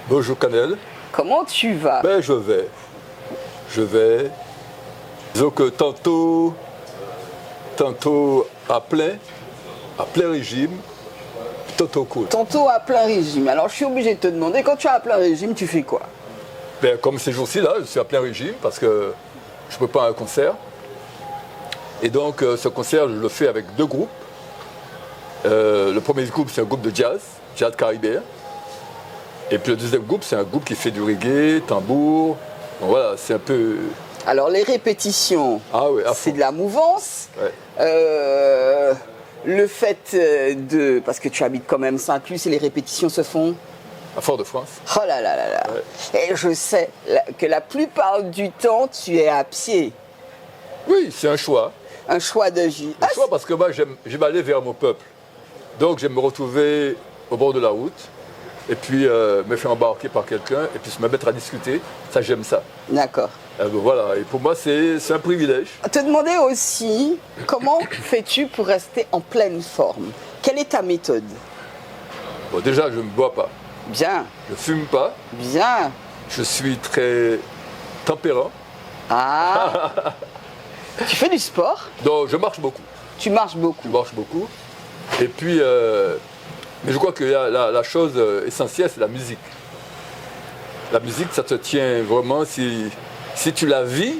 Bonjour Canel. Comment tu vas? Ben je vais. Disons que tantôt à plein régime, tantôt cool. Tantôt à plein régime. Alors je suis obligé de te demander, quand tu es à plein régime, tu fais quoi? Ben, comme ces jours-ci là, je suis à plein régime parce que je prépare un concert. Et donc ce concert, je le fais avec deux groupes. Le premier groupe, c'est un groupe de jazz caribéen. Et puis le deuxième groupe, c'est un groupe qui fait du reggae, tambour. Donc voilà, c'est un peu... Alors les répétitions, oui, c'est de la mouvance. Ouais. Le fait de... Parce que tu habites quand même Saint-Luc et les répétitions se font... À Fort-de-France. Oh là là là là. Ouais. Et je sais que la plupart du temps, tu es à pied. Oui, c'est un choix. Un choix de vie. Un choix parce que moi, j'aime aller vers mon peuple. Donc j'aime me retrouver au bord de la route et puis me faire embarquer par quelqu'un et puis se me mettre à discuter. Ça, j'aime ça. D'accord. Voilà, et pour moi, c'est un privilège. Te demander aussi, comment fais-tu pour rester en pleine forme? Quelle est ta méthode? Bon, déjà, je ne bois pas. Bien. Je ne fume pas. Bien. Je suis très tempérant. Ah. Tu fais du sport? Donc, je marche beaucoup. Tu marches beaucoup. Je marche beaucoup. Et puis, mais je crois que la chose essentielle, c'est la musique. La musique, ça te tient vraiment, si tu la vis,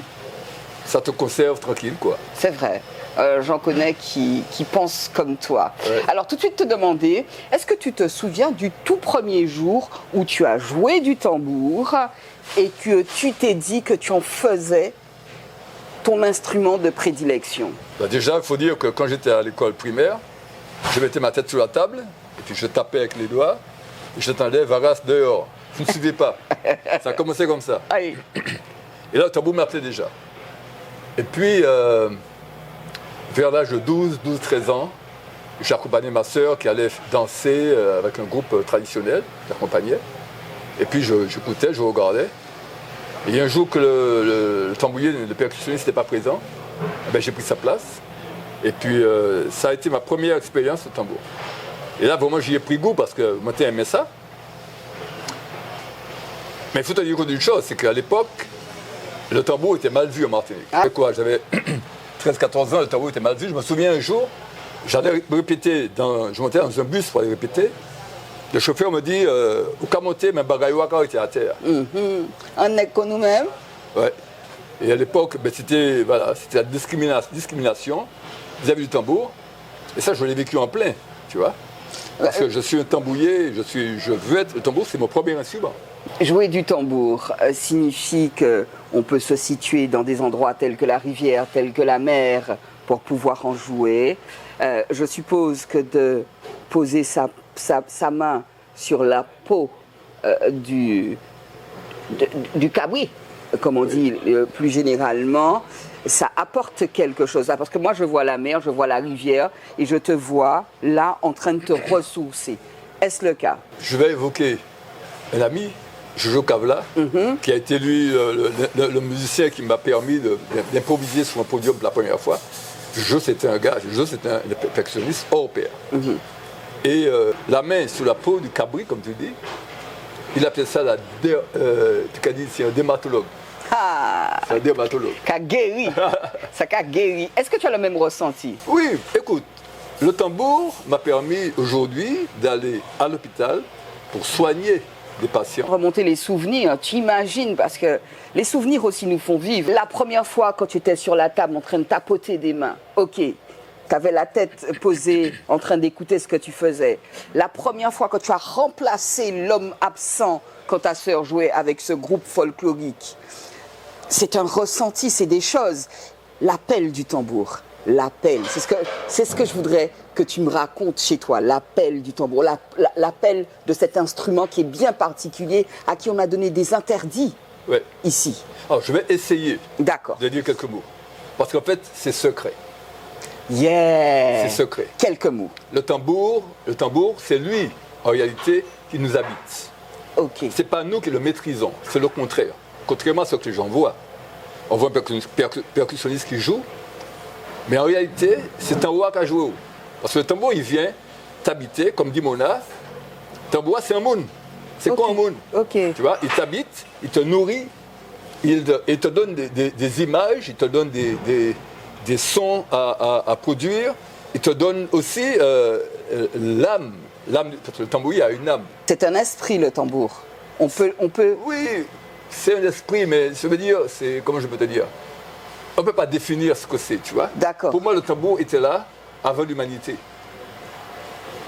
ça te conserve tranquille, quoi. C'est vrai. J'en connais qui pensent comme toi. Ouais. Alors tout de suite te demander, est-ce que tu te souviens du tout premier jour où tu as joué du tambour et que tu t'es dit que tu en faisais ton instrument de prédilection? Bah déjà, il faut dire que quand j'étais à l'école primaire, je mettais ma tête sur la table et puis je tapais avec les doigts et j'attendais Varas dehors. Je ne suivais pas. Ça a commencé comme ça. Aïe. Et là, le tambour m'appelait déjà. Et puis, vers l'âge de 12-13 ans, j'accompagnais ma sœur qui allait danser avec un groupe traditionnel, j'accompagnais. Et puis, j'écoutais, je regardais. Et un jour que le tambourier, le percussionniste n'était pas présent, ben, j'ai pris sa place. Et puis, ça a été ma première expérience au tambour. Et là, vraiment, j'y ai pris goût parce que moi, j'aimais ça. Mais il faut te dire une chose, c'est qu'à l'époque, le tambour était mal vu en Martinique. Ah. J'avais 13-14 ans, le tambour était mal vu. Je me souviens un jour, j'allais répéter, je montais dans un bus pour aller répéter. Le chauffeur me dit, au cas monter, mais Bagayouaka était à terre. On est que nous-mêmes. Ouais. Et à l'époque, ben, c'était la discrimination vis-à-vis du tambour. Et ça, je l'ai vécu en plein, tu vois. Parce que je suis un tambourier, je veux être. Le tambour, c'est mon premier instrument. Jouer du tambour signifie qu'on peut se situer dans des endroits tels que la rivière, tels que la mer, pour pouvoir en jouer. Je suppose que de poser sa main sur la peau du cabri, comme on dit plus généralement, ça apporte quelque chose. Parce que moi, je vois la mer, je vois la rivière, et je te vois là en train de te ressourcer. Est-ce le cas? Je vais évoquer un ami, Jojo Kavla, qui a été lui le musicien qui m'a permis d'improviser sur un podium pour la première fois. Jojo, c'était un percussionniste hors pair. Et la main sur la peau du cabri, comme tu dis, il appelait ça c'est un dermatologue. Ah, C'est un dermatologue. qu'a guéri. Ça qu'a guéri. Est-ce que tu as le même ressenti? Oui, écoute, le tambour m'a permis aujourd'hui d'aller à l'hôpital pour soigner des patients. Remonter les souvenirs, tu imagines, parce que les souvenirs aussi nous font vivre. La première fois quand tu étais sur la table en train de tapoter des mains, ok, tu avais la tête posée en train d'écouter ce que tu faisais. La première fois quand tu as remplacé l'homme absent quand ta sœur jouait avec ce groupe folklorique, c'est un ressenti, c'est des choses. L'appel du tambour, l'appel, c'est ce que je voudrais que tu me racontes chez toi, l'appel du tambour, l'appel de cet instrument qui est bien particulier, à qui on a donné des interdits ici. Alors, je vais essayer D'accord. de dire quelques mots, parce qu'en fait, c'est secret. Yeah. C'est secret. Quelques mots. Le tambour, c'est lui, en réalité, qui nous habite. Ok. C'est pas nous qui le maîtrisons, c'est le contraire. Contrairement à ce que les gens voient. On voit un percussionniste qui joue, mais en réalité, c'est un roi qui a joué. Parce que le tambour, il vient t'habiter, comme dit Mona. Le tambour, c'est un monde. C'est Ok. quoi un monde? Ok. Tu vois, il t'habite, il te nourrit, il te donne des images, il te donne des sons à produire, il te donne aussi l'âme. L'âme, parce que le tambouille a une âme. C'est un esprit, le tambour. On peut. Oui, c'est un esprit, mais je veux dire, c'est, comment je peux te dire, on ne peut pas définir ce que c'est, tu vois. D'accord. Pour moi, le tambour était là avant l'humanité.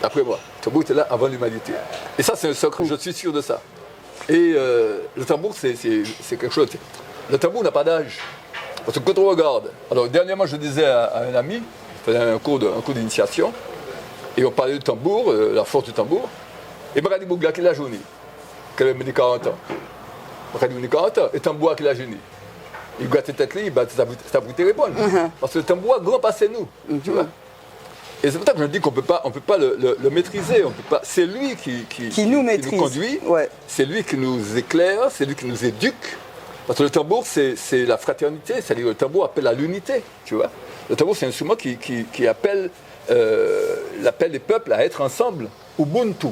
Après moi, le tambour était là avant l'humanité. Et ça, c'est un secret, je suis sûr de ça. Et le tambour, c'est quelque chose. Le tambour n'a pas d'âge. Parce que quand on regarde, alors dernièrement, je disais à un ami, je faisais un cours d'initiation, et on parlait du tambour, la force du tambour, et il m'a dit, Bougla, quelle est la journée? Qu'elle me dit 40 ans. Il m'a dit 40 ans, et le tambour, quelle est la journée? Il gratte sa tête, il bat ça vous te répondre. Parce que le tambour a grand passé nous, tu vois. Et c'est pour ça que je dis qu'on peut pas le maîtriser. On peut pas. C'est lui Qui nous maîtrise. Qui nous conduit. Ouais. C'est lui qui nous éclaire. C'est lui qui nous éduque. Parce que le tambour, c'est la fraternité. C'est-à-dire le tambour appelle à l'unité. Tu vois. Le tambour, c'est un instrument qui appelle les peuples à être ensemble. Ubuntu,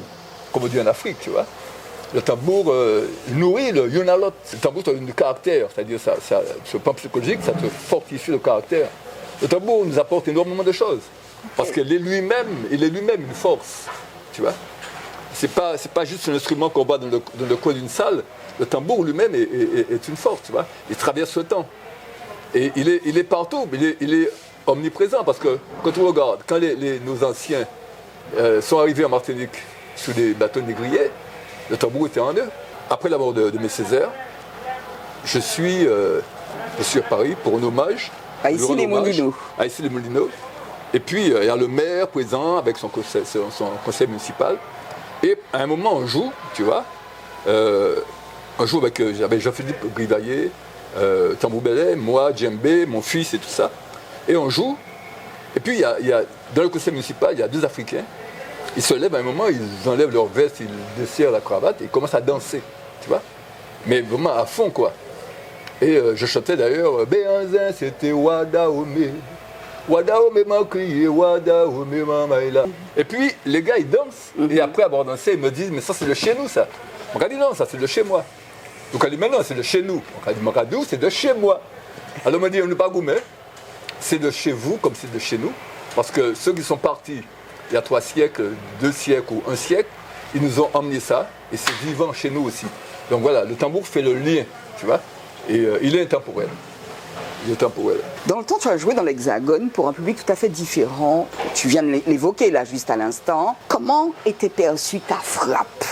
comme on dit en Afrique. Tu vois. Le tambour nourrit le yunalot. Le tambour, ça donne du caractère. C'est-à-dire, sur le plan psychologique, ça te fortifie le caractère. Le tambour nous apporte énormément de choses. Parce qu'il est lui-même une force, tu vois. C'est pas juste un instrument qu'on bat dans le coin d'une salle. Le tambour lui-même est une force, tu vois. Il traverse le temps. Et il est partout, mais il est omniprésent. Parce que quand on regarde, quand nos anciens sont arrivés en Martinique sous des bateaux négriers, le tambour était en eux. Après la mort de mes Césaires, je suis à Paris pour un hommage. À Issy-les-Moulineaux. À Issy-les-Moulineaux. Et puis, il y a le maire présent avec son conseil municipal. Et à un moment, on joue, tu vois. On joue avec Jean-Philippe Grivaillé, Tambour Bellet, moi, Djembé, mon fils et tout ça. Et on joue. Et puis, dans le conseil municipal, il y a deux Africains. Ils se lèvent à un moment, ils enlèvent leur veste, ils desserrent la cravate et ils commencent à danser, tu vois. Mais vraiment à fond, quoi. Et je chantais d'ailleurs, Béanzin, c'était Wadaomé. Wadaomé m'a crié, Wadaomé m'a maïla. Et puis les gars ils dansent, et après avoir dansé, ils me disent, mais ça c'est de chez nous ça. On a dit non, ça c'est de chez moi. Donc on a dit, mais non, c'est de chez nous. On a dit, Maradou, c'est de chez moi. Alors on m'a dit, on n'est pas gourmet, c'est de chez vous comme c'est de chez nous. Parce que ceux qui sont partis il y a 3 siècles, 2 siècles ou 1 siècle, ils nous ont emmené ça, et c'est vivant chez nous aussi. Donc voilà, le tambour fait le lien, tu vois, et il est intemporel. Il est temporel. Dans le temps, tu as joué dans l'Hexagone pour un public tout à fait différent. Tu viens de l'évoquer là, juste à l'instant. Comment était perçue ta frappe?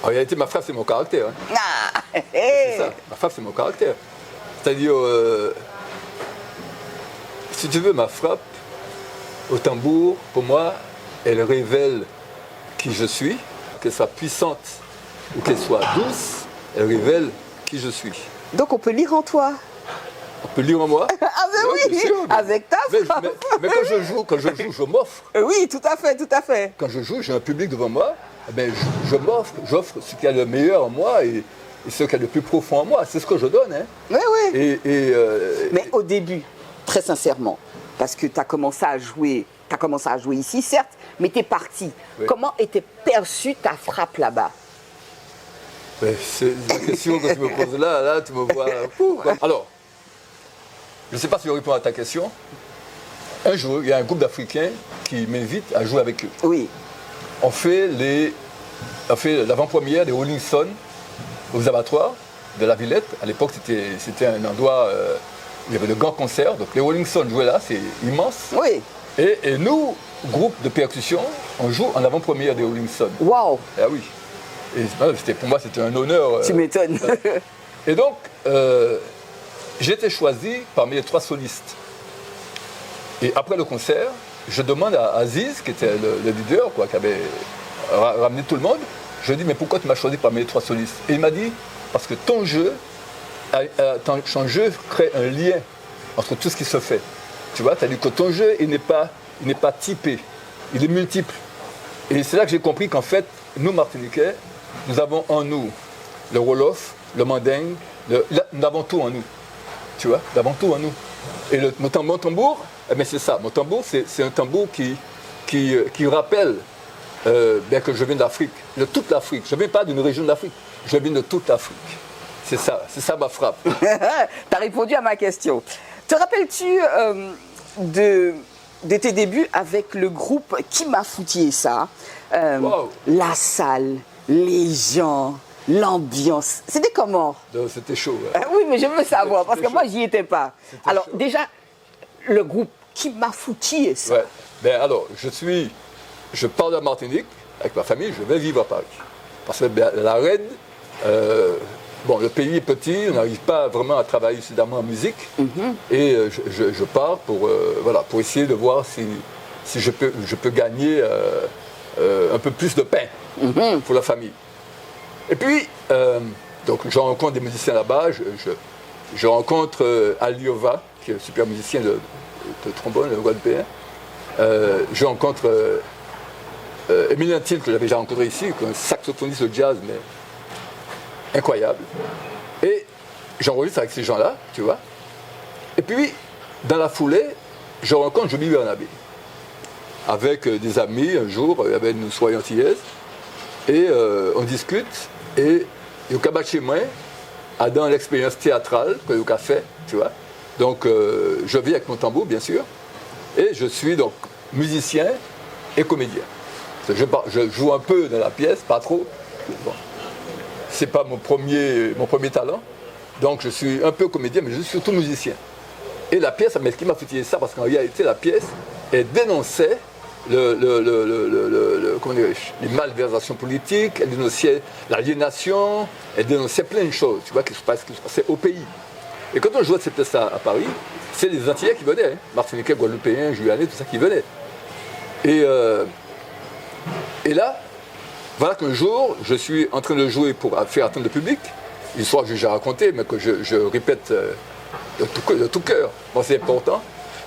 En réalité, ma frappe, c'est mon caractère. Hein. Ah, C'est ça, ma frappe, c'est mon caractère. C'est-à-dire, si tu veux, ma frappe au tambour, pour moi, elle révèle qui je suis, qu'elle soit puissante ou qu'elle soit douce, elle révèle qui je suis. Donc on peut lire en toi. On peut lire en moi. Ah ben Ouais, oui, bien sûr. avec ta frappe. Mais quand je joue, je m'offre. Oui, tout à fait, tout à fait. Quand je joue, j'ai un public devant moi, eh ben, j'offre ce qu'il y a de meilleur en moi et ce qu'il y a de plus profond en moi. C'est ce que je donne. Hein. Oui, oui. Mais Et au début, très sincèrement, parce que tu as commencé à jouer ici, certes, mais tu es parti. Oui. Comment était perçue ta frappe là-bas? ben, c'est la question que tu me poses là, tu me vois fou. Quoi. Alors, je ne sais pas si je réponds à ta question. Un jour, il y a un groupe d'Africains qui m'invite à jouer avec eux. Oui. On fait l'avant-première des Rolling Stones aux abattoirs de la Villette. À l'époque, c'était un endroit où il y avait de grands concerts. Donc les Rolling Stones jouaient là, c'est immense. Oui. Et nous, groupe de percussion, on joue en avant-première des Rolling Stones. Waouh. Ah oui. Et pour moi, c'était un honneur. Tu m'étonnes. Et donc, j'ai été choisi parmi les 3 solistes. Et après le concert, je demande à Aziz, qui était le leader, quoi, qui avait ramené tout le monde, je lui dis, mais pourquoi tu m'as choisi parmi les 3 solistes? Et il m'a dit, parce que ton jeu crée un lien entre tout ce qui se fait. Tu vois, c'est-à-dire que ton jeu, il n'est pas typé, il est multiple. Et c'est là que j'ai compris qu'en fait, nous, Martiniquais, nous avons en nous le Wolof, le Mandingue, nous avons tout en nous. Tu vois, nous avons tout en nous. Et mon tambour, eh bien c'est ça, mon tambour, c'est un tambour qui rappelle bien que je viens d'Afrique, de toute l'Afrique. Je ne viens pas d'une région d'Afrique, je viens de toute l'Afrique. C'est ça ma frappe. Tu as répondu à ma question. Te rappelles-tu de tes débuts avec le groupe Qui m'a foutu ça? Wow. La salle, les gens, l'ambiance. C'était comment? C'était chaud. Oui, mais je veux savoir, parce que chaud. moi, j'y étais pas. Alors, chaud. déjà, le groupe Qui m'a foutu ça? Ouais. Ben alors, je pars de la Martinique avec ma famille, je vais vivre à Paris. Parce que la RED, bon, le pays est petit, on n'arrive pas vraiment à travailler suffisamment en musique. Et je pars pour essayer de voir si je peux gagner un peu plus de pain pour la famille. Et puis, donc, je rencontre des musiciens là-bas, je rencontre Aliova, qui est un super musicien de trombone, guadeloupéen. Je rencontre Emilien Thiel, que j'avais déjà rencontré ici, qui est un saxophoniste de jazz, mais incroyable. Et j'enregistre avec ces gens-là, tu vois. Et puis, dans la foulée, je rencontre Joby Bernabé, avec des amis, un jour, il y avait une soirée antillaise, et on discute, et il y a chez moi, dans l'expérience théâtrale que il a fait, tu vois. Donc, je vis avec mon tambour, bien sûr, et je suis donc musicien et comédien. Je joue un peu dans la pièce, pas trop. Bon. C'est pas mon premier talent, donc je suis un peu comédien, mais je suis surtout musicien. Et la pièce, mais ce qui m'a fait ça, parce qu'en réalité, la pièce, elle dénonçait comment dirais-je, les malversations politiques, elle dénonçait l'aliénation, elle dénonçait plein de choses, tu vois, qui se passaient au pays. Et quand on jouait cette pièce à Paris, c'est les Antillais qui venaient, hein, Martiniquais, Guadeloupéens, Guyanais, tout ça qui venait. Et là, voilà qu'un jour, je suis en train de jouer pour faire attendre le public, une histoire que j'ai déjà racontée, mais que je répète de tout cœur. Bon, c'est important.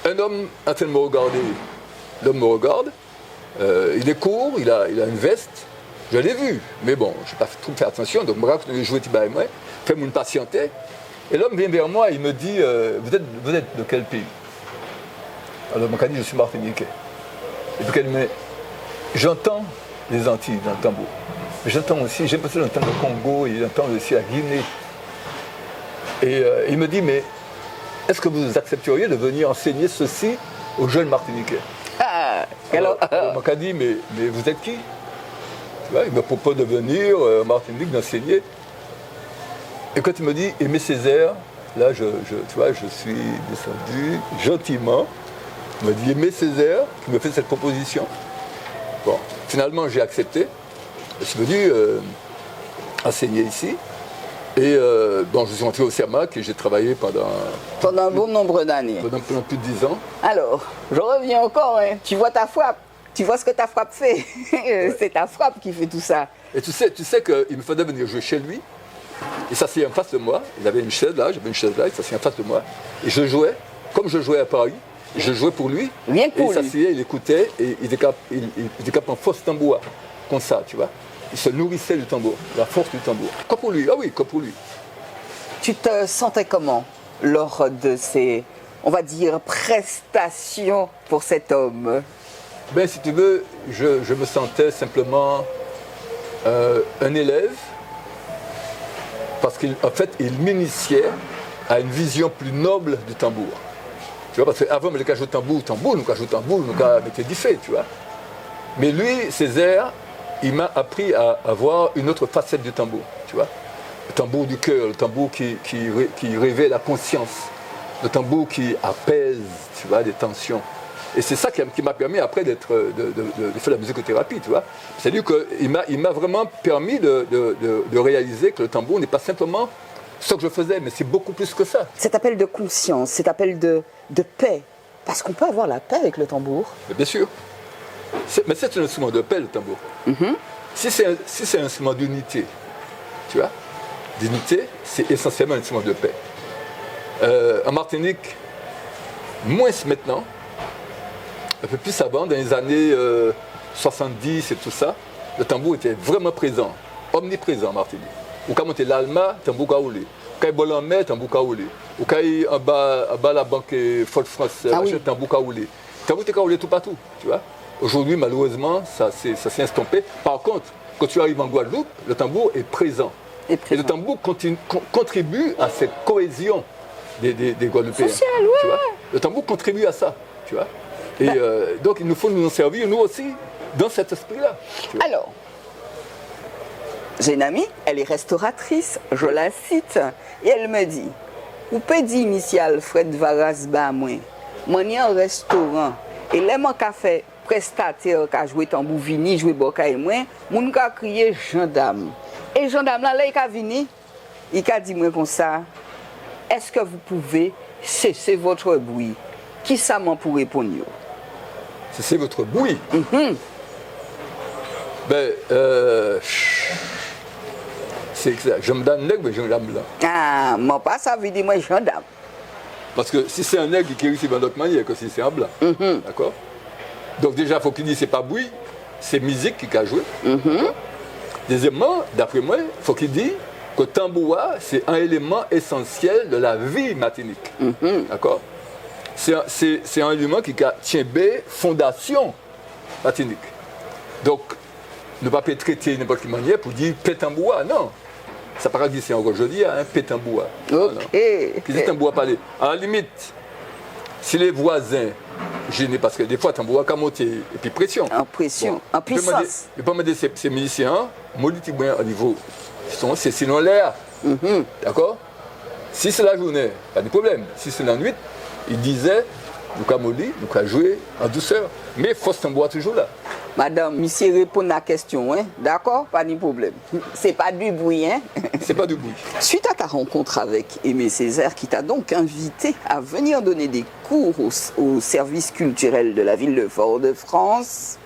Un homme en train de me regarder, l'homme me regarde, il est court, il a une veste, je l'ai vu, mais bon, je n'ai pas trop fait attention, donc je me raconte de jouer Tiba et moi, fais-moi une patienter. Et l'homme vient vers moi et il me dit, vous êtes de quel pays? Alors il m'a dit, je suis martiniquais. Et puis elle me dit, j'entends les Antilles dans le tambour. Mais j'entends aussi, j'ai passé d'entendre le Congo et j'entends aussi la Guinée. Et il me dit, mais est-ce que vous accepteriez de venir enseigner ceci aux jeunes Martiniquais? Alors il m'a dit, mais vous êtes qui? Tu vois, il me propose de venir en Martinique, d'enseigner. Et quand il me dit Aimé Césaire, là, tu vois, je suis descendu gentiment. Il m'a dit Aimé Césaire, qui me fait cette proposition. Bon, finalement, j'ai accepté. Je suis venu enseigner ici. Et bon, je suis rentré au CERMAC et j'ai travaillé pendant un bon nombre d'années. Pendant plus de 10 ans. Alors, je reviens encore, hein. Tu vois ta frappe. Tu vois ce que ta frappe fait. Ouais. C'est ta frappe qui fait tout ça. Et tu sais qu'il me fallait venir jouer chez lui. Il s'assied en face de moi. Il avait une chaise là, j'avais une chaise là, il s'assied en face de moi. Et je jouais, comme je jouais à Paris, je jouais pour lui. Rien pour lui. Il s'asseyait, il écoutait et il décape un fausse tambour, comme ça, tu vois. Il se nourrissait du tambour, la force du tambour. Quoi pour lui? Ah oui, quoi pour lui. Tu te sentais comment lors de ces, on va dire, prestations pour cet homme? Ben, si tu veux, je me sentais simplement un élève, parce qu'en fait, il m'initiait à une vision plus noble du tambour. Tu vois, parce qu'avant, les cas jouent tambour, nous cas jouons tambour, nous cas mettaient du fait, tu vois. Mais lui, Césaire, il m'a appris à voir une autre facette du tambour, tu vois. Le tambour du cœur, le tambour qui réveille la conscience, le tambour qui apaise, tu vois, des tensions. Et c'est ça qui m'a permis après de faire la musicothérapie, tu vois. C'est-à-dire qu'il m'a vraiment permis de réaliser que le tambour n'est pas simplement ce que je faisais, mais c'est beaucoup plus que ça. Cet appel de conscience, cet appel de paix, parce qu'on peut avoir la paix avec le tambour. Mais bien sûr. Mais c'est un instrument de paix, le tambour. Mm-hmm. Si c'est un instrument d'unité, tu vois, d'unité, c'est essentiellement un instrument de paix. En Martinique, moins maintenant, un peu plus avant, dans les années 70 et tout ça, le tambour était vraiment présent, omniprésent en Martinique. Ou quand on était l'Alma, tambour kaoulé. Quand il y a mer, tambour kaoulé. Ou quand il y a en bas la banque Fort France, tambour kaoulé. Tambour était kaoulé tout partout, tu vois. Aujourd'hui, malheureusement, ça s'est estompé. Par contre, quand tu arrives en Guadeloupe, le tambour est présent. Et le tambour contribue à cette cohésion des Guadeloupéens. Social, tu vois. Le tambour contribue à ça, tu vois. Et donc, il nous faut nous en servir, nous aussi, dans cet esprit-là. Alors, j'ai une amie, elle est restauratrice, je la cite, et elle me dit, « Ou peut dire, monsieur Alfred Varas ba moi, moi ni en restaurant, et là, moi, qu'a fait prestataire, qu'a joué tambour vini, joué boca et moi, moun qu'a crié gendarme. Et gendarme là, il a vini, il a dit moi comme ça, est-ce que vous pouvez cesser votre bruit? Qui ça m'en pour répondre? Cesser votre bruit? Ben, c'est exact. Je me donne nègre, mais gendarme blanc. Ah, moi pas ça veut dire moi gendarme. Parce que si c'est un nègre qui réussit dans d'autres manières que si c'est un blanc. D'accord? Donc déjà, il faut qu'il dise c'est pas bruit, c'est musique qui a joué. Deuxièmement, d'après moi, il faut qu'il dise que le tambour, c'est un élément essentiel de la vie martinique. D'accord? C'est un élément qui tient bien fondation martinique. Donc, ne pas traiter n'importe quelle manière pour dire pétamboua, non. Ça paraît dire c'est encore jeudi, hein, pétamboua. Ok. Qui dit tamboua parler. À la limite, si les voisins gênés, parce que des fois tamboua a monté et puis pression. En pression, en puissance. Je peux me dire ces musiciens, maudit bien au niveau, c'est sinon l'air. D'accord? Si c'est la journée, pas de problème. Si c'est la nuit, il disait, nous avons maudit, nous avons joué en douceur. Mais force tamboua toujours là. Madame, monsieur répond à la question, hein? D'accord? Pas de problème. C'est pas du bruit, hein? C'est pas du bruit. Suite à ta rencontre avec Aimé Césaire, qui t'a donc invité à venir donner des cours au service culturel de la ville de Fort-de-France,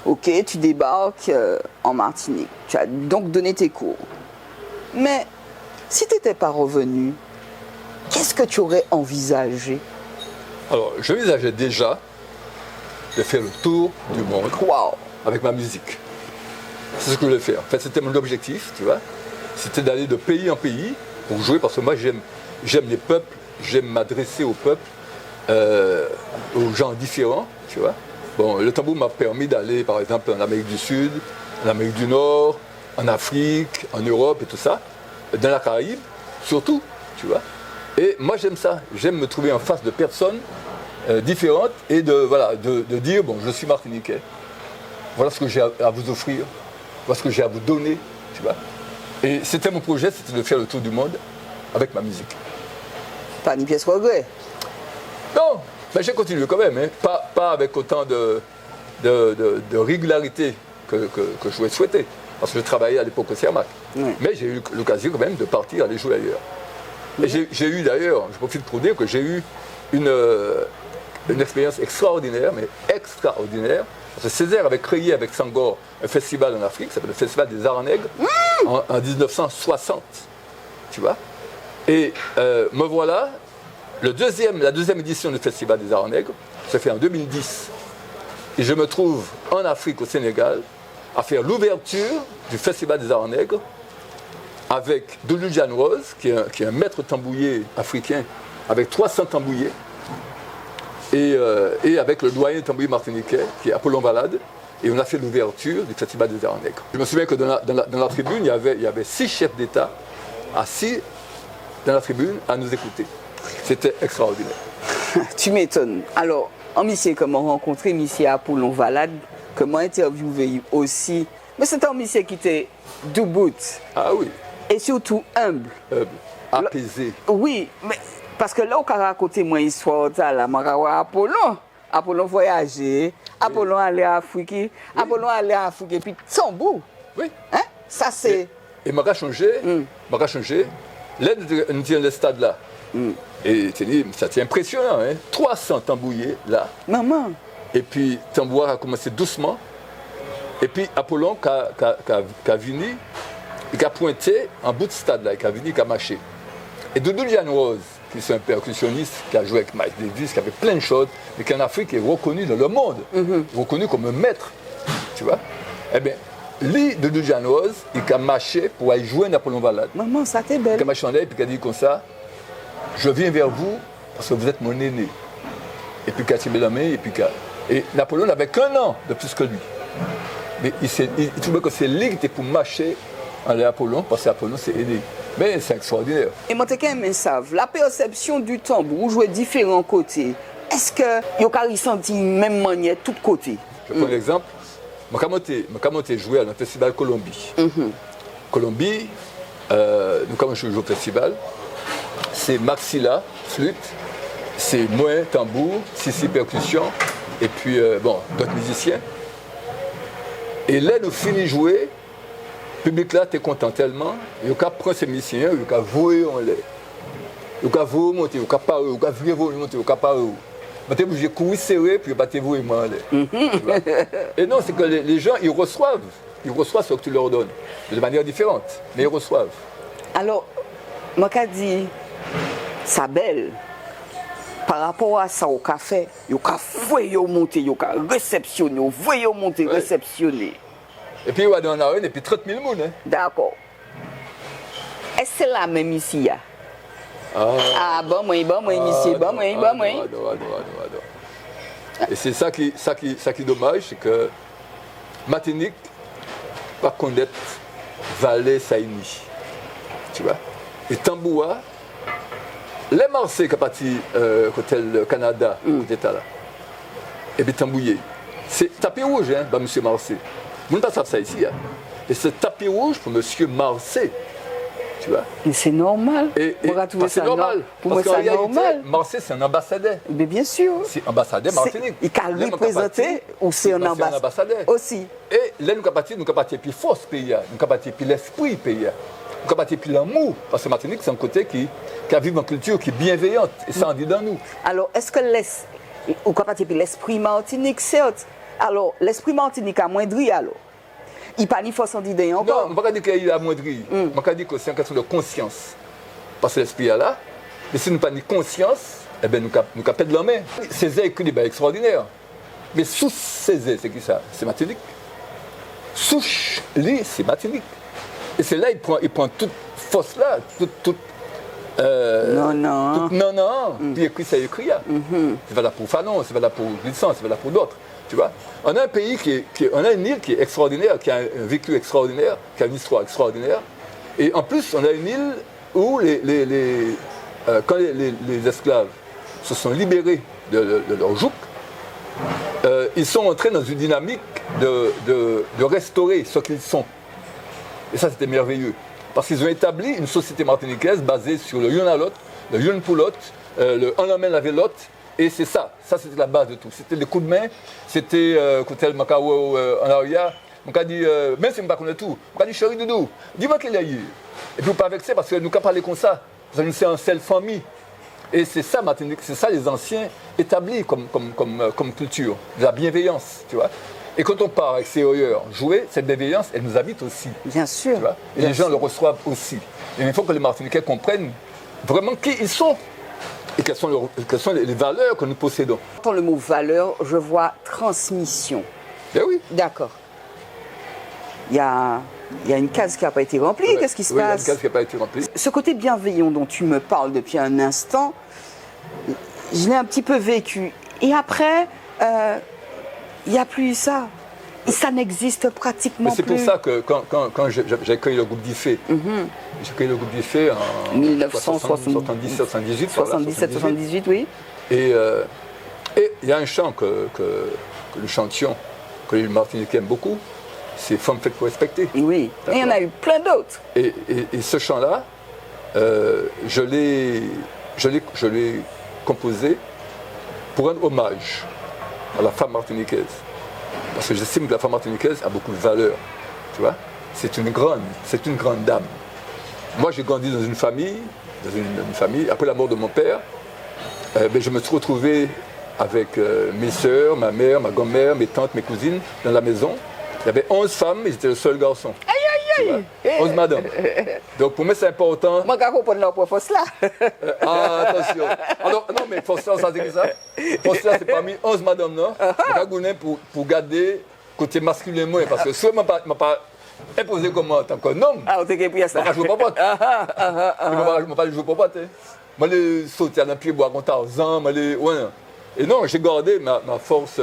ok, tu débarques en Martinique. Tu as donc donné tes cours. Mais si tu n'étais pas revenu, qu'est-ce que tu aurais envisagé? Alors, j'envisageais déjà de faire le tour du monde avec ma musique. C'est ce que je voulais faire. En fait, c'était mon objectif, tu vois. C'était d'aller de pays en pays pour jouer, parce que moi, j'aime les peuples, j'aime m'adresser aux peuples, aux gens différents, tu vois. Bon, le tambour m'a permis d'aller, par exemple, en Amérique du Sud, en Amérique du Nord, en Afrique, en Europe et tout ça, dans la Caraïbe, surtout, tu vois. Et moi, j'aime ça. J'aime me trouver en face de personnes différentes et de dire, bon, je suis martiniquais. Voilà ce que j'ai à vous offrir. Voilà ce que j'ai à vous donner, tu vois. Et c'était mon projet, c'était de faire le tour du monde avec ma musique. Pas une pièce regret? Non, mais j'ai continué quand même, hein. Pas avec autant de régularité que je voulais souhaiter. Parce que je travaillais à l'époque au CERMAC. Mais j'ai eu l'occasion quand même de partir aller jouer ailleurs. Et j'ai eu d'ailleurs, je profite pour dire que j'ai eu une expérience extraordinaire, mais extraordinaire. Parce que Césaire avait créé avec Sangor un festival en Afrique, ça s'appelle le Festival des Arts Nègres, en 1960. Tu vois? Et me voilà, la deuxième édition du Festival des Arts Nègres, ça fait en 2010. Et je me trouve en Afrique, au Sénégal, à faire l'ouverture du Festival des Arts Nègres avec Doudou Diane Rose, qui est un maître tambouiller africain, avec 300 tambouillers, et avec le doyen tambouiller martiniquais, qui est Apollon Valade, et on a fait l'ouverture du Festival des Arts Nègres. Je me souviens que dans la tribune, il y avait 6 chefs d'État assis dans la tribune à nous écouter. C'était extraordinaire. Tu m'étonnes. Alors, en monsieur, comment rencontrer monsieur Apollon Valade, comment interviewer aussi. Mais c'est un monsieur qui était debout. Ah oui. Et surtout humble. Apaisé. Oui, mais parce que là, on a raconté mon histoire, là, Apollon. Apollon voyageait, Apollon allait à Afrique, Apollon allait à Afrique, et puis tambour. Oui. Hein? Ça, c'est. Et m'a changé, là, nous étions dans le stade là. Et c'est impressionnant, hein? 300 tambouillés là. Maman. Et puis, tambour a commencé doucement. Et puis, Apollon qui a venu, il a pointé en bout de stade là, il a venu, il a marché. Et Doudou Diane Rose, qui est un percussionniste, qui a joué avec Miles Davis, qui a fait plein de choses, mais qui en Afrique est reconnu dans le monde, reconnu comme un maître, tu vois. Eh bien, lui, Doudou Diane Rose, il a marché pour aller jouer Apollon Valade. Maman, ça t'est belle. Il a marché en l'air, puis il a dit comme ça, je viens vers vous parce que vous êtes mon aîné. Et puis il a tiré la main, et Et Napoléon n'avait qu'un an de plus que lui. Mais il trouvait que c'est lui qui était pour marcher en Apollon, parce que Apollon s'est aidé. Mais c'est extraordinaire. Et moi, je savent, la perception du tambour jouer différents côtés. Est-ce que vous avez ressenti même manière de tous côtés? Je prends l'exemple. Je suis joué à un festival Colombie. Colombie, nous quand je joue au festival, c'est maxilla, flûte, c'est moins tambour, six percussion, et puis d'autres musiciens. Et là, nous finissons de jouer, le public là, tu es content tellement, il a pris ces musiciens, il a voué en l'air. Il a voué monter, il a paré, il a viré monter, il a paré. Mais tu es obligé de courir serré, puis il a voué en l'air. Et non, c'est que les gens, ils reçoivent ce que tu leur donnes, de manière différente, mais ils reçoivent. Alors, moi, je dis, ça belle. Par rapport à ça, au café, il a voué monter, il a réceptionné, voué monter, réceptionner. Et puis, il va dans la rue, et puis 30 000 personnes. Hein. D'accord. Est-ce que c'est la même ici? Ah, bon, moi, ici, bon, moi. Et c'est ça qui est dommage, c'est que Martinique, pas connaître Valais Saïni. Tu vois? Et Tamboua, les Marseillais qui sont partis côté le Canada, côté là, et puis Tambouillé, c'est tapis rouge, hein, M. Marseille. Vous ne savez pas ça ici. Hein. Et c'est tapis rouge pour M. Marseille. Tu vois? Mais c'est normal. C'est normal. Pour moi, c'est normal. Marseille, c'est un ambassadeur. Mais bien sûr. C'est ambassadeur Martinique. Il can représenter ou c'est un ambassadeur aussi. Et là, nous sommes partis puis force pays. Nous sommes partis puis l'esprit pays. Nous sommes partis puis l'amour. Parce que Martinique, c'est un côté qui a vécu une culture qui est bienveillante. Et ça en dit dans nous. Alors, est-ce que l'esprit Martinique, certes, alors l'esprit Martinique a moindri alors? Il n'y a pas ni force en d'idée encore. Non, je ne peux pas dire qu'il a moindri. Je peux dire que c'est une question de conscience. Parce que l'esprit est là. Mais si nous n'avons pas de conscience, eh bien, nous avons de la main. Césaire écrit des bails extraordinaires. Mais sous Césaire, c'est qui ça? C'est Martinique. Sous lui, c'est Martinique. Et c'est là qu'il prend toute force là, toute non. Puis écrit, ça écrit. C'est valable pour Fanon, c'est valable pour Glisson, c'est valable pour d'autres. Tu vois? On a un pays on a une île qui est extraordinaire, qui a un vécu extraordinaire, qui a une histoire extraordinaire. Et en plus, on a une île où quand les esclaves se sont libérés de leur joug, ils sont entrés dans une dynamique de restaurer ce qu'ils sont. Et ça, c'était merveilleux. Parce qu'ils ont établi une société martiniquaise basée sur le yon à l'autre, le yon pour l'autre, le on l'emmène avec l'autre. Et c'est ça c'était la base de tout. C'était les coups de main, c'était côté le Macao en arrière. On a dit, même si je ne connais pas tout, on a dit chéri doudou, dis-moi qu'il y a eu. Et puis pas vexer parce que nous avons parlé comme ça. Parce que c'est un seul famille. Et c'est ça Martinique, c'est ça les anciens établis comme culture, de la bienveillance, tu vois. Et quand on part extérieur jouer, cette bienveillance, elle nous habite aussi. Bien sûr. Tu vois. Et les gens le reçoivent aussi. Et il faut que les Martiniquais comprennent vraiment qui ils sont. Et quelles sont les valeurs que nous possédons. Dans le mot valeur, je vois transmission. Ben oui. D'accord. Il y a une case qui n'a pas été remplie. Qu'est-ce qui se passe? Il y a une case qui n'a pas été remplie. Ce côté bienveillant dont tu me parles depuis un instant, je l'ai un petit peu vécu. Et après, il n'y a plus ça. Ça n'existe pratiquement plus. C'est pour ça que quand j'ai accueilli le groupe d'Ifé, j'ai accueilli le groupe d'Ifé en 1977-78. 77-78, oui. Et il y a un chant que nous chantions, que les Martiniquais aiment beaucoup, c'est Femme faite pour respecter. Oui, et il y en a eu plein d'autres. Et ce chant-là, je l'ai composé pour rendre hommage à la femme martiniquaise. Parce que j'estime que la femme martiniquaise a beaucoup de valeur. Tu vois? C'est une grande dame. Moi, j'ai grandi dans une famille, après la mort de mon père, je me suis retrouvé avec mes soeurs, ma mère, ma grand-mère, mes tantes, mes cousines, dans la maison. Il y avait 11 femmes et j'étais le seul garçon. Aïe! 11 madames. Donc pour moi, c'est important. Moi, je ne comprends pas force là. Attention. Alors, non, mais force là, ça c'est ça. Force là, c'est parmi 11 madames, non? Pour garder côté masculin, moi, parce que si je ne m'a pas imposé comme en tant qu'un homme, on t'a pris ça. Je ne vais pas jouer popote. Je ne vais pas jouer popote. Je vais sauter dans le pied, boire un Tarzan. Et non, j'ai gardé ma force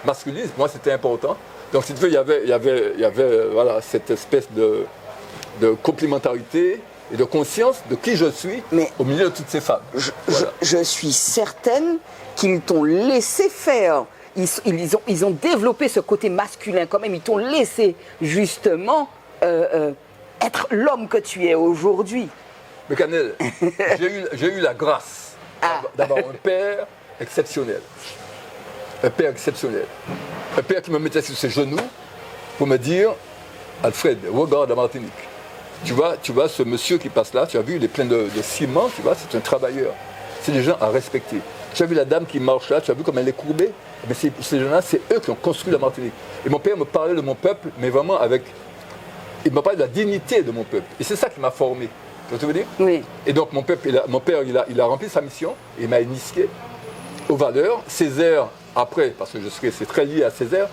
masculine, pour moi c'était important. Donc si tu veux, il y avait voilà, cette espèce de complémentarité et de conscience de qui je suis au milieu de toutes ces femmes. Je suis certaine qu'ils t'ont laissé faire. Ils ont développé ce côté masculin quand même. Ils t'ont laissé justement être l'homme que tu es aujourd'hui. Mais Canel, j'ai eu la grâce d'avoir un père exceptionnel. Un père exceptionnel. Un père qui me mettait sur ses genoux pour me dire, Alfred, regarde la Martinique. Tu vois ce monsieur qui passe là, tu as vu, il est plein de ciment, tu vois, c'est un travailleur. C'est des gens à respecter. Tu as vu la dame qui marche là, tu as vu comme elle est courbée. Mais ces gens-là, c'est eux qui ont construit la Martinique. Et mon père me parlait de mon peuple, mais vraiment avec... Il me parlait de la dignité de mon peuple. Et c'est ça qui m'a formé. Tu vois ce que je veux dire? Oui. Et donc mon père, il a rempli sa mission, il m'a initié aux valeurs. Césaire, après, parce que c'est très lié à Césaire